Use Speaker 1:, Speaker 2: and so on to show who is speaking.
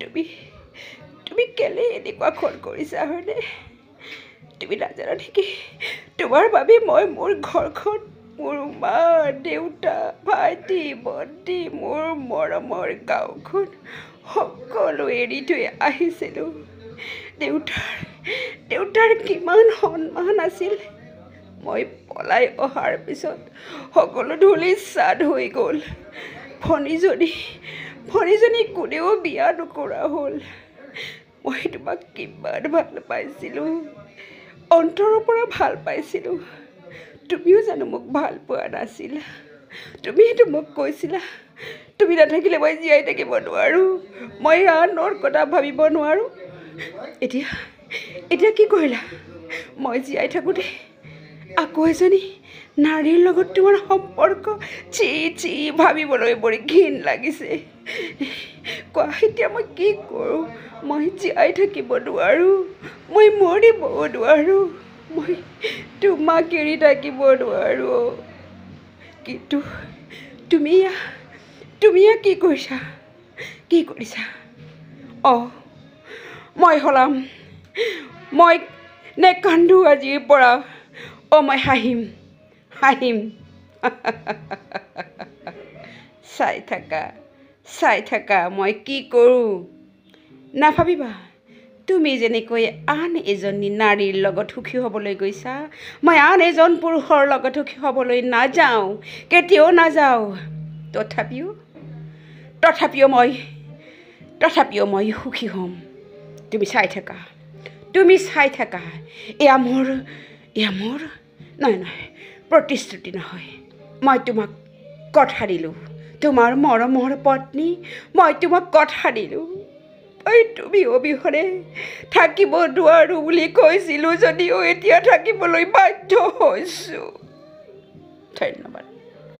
Speaker 1: তুমি তুমি কেলে এনেকুৱা খন কৰিছা হয়নে তুমি নাজানা নেকি তোমাৰ বাবে মই মোৰ ঘৰখন মোৰ মা দেউতা ভাইটি ভণ্টি মোৰ মৰমৰ গাঁওখন সকলো এৰি থৈ আহিছিলোঁ দেউতাৰ কিমান সন্মান আছিল মই পলাই অহাৰ পিছত সকলো ধূলি চাদ হৈ গ'ল ভনীজনী কোনেও বিয়া নকৰা হ'ল মই তোমাক কিমান ভাল পাইছিলোঁ অন্তৰৰ পৰা ভাল পাইছিলোঁ তুমিও জানো মোক ভাল পোৱা নাছিলা তুমিতো মোক কৈছিলা তুমি নাথাকিলে মই জীয়াই থাকিব নোৱাৰোঁ মই আনৰ কথা ভাবিব নোৱাৰোঁ এতিয়া কি কৰিলা মই জীয়াই থাকোঁতে আকৌ এজনী নাৰীৰ লগত তোমাৰ সম্পৰ্ক চি ভাবিবলৈ বৰ ঘিণ লাগিছে কোৱা এতিয়া মই কি কৰোঁ মই জীয়াই থাকিব নোৱাৰোঁ মই মৰিব নোৱাৰোঁ মই তোমাক এৰি থাকিব নোৱাৰোঁ কিন্তু তুমি কি কৰিছা অঁ মই হলাম মই নেকান্দো আজিৰ পৰা অঁ মই হাঁহিম চাই থাকা মই কি কৰোঁ নাভাবিবা তুমি যেনেকৈ আন এজনী নাৰীৰ লগত সুখী হ'বলৈ গৈছা মই আন এজন পুৰুষৰ লগত সুখী হ'বলৈ নাযাওঁ কেতিয়াও নাযাওঁ তথাপিও মই সুখী হ'ম তুমি চাই থাকা এয়া মোৰ নহয় প্ৰতিশ্ৰুতি নহয় মই তোমাক কথা দিলোঁ তোমাৰ মৰমৰ পত্নী মই তোমাক কথা দিলোঁ তুমি অবিহনে থাকিব নোৱাৰোঁ বুলি কৈছিলোঁ যদিও এতিয়া থাকিবলৈ বাধ্য হৈছোঁ ধন্যবাদ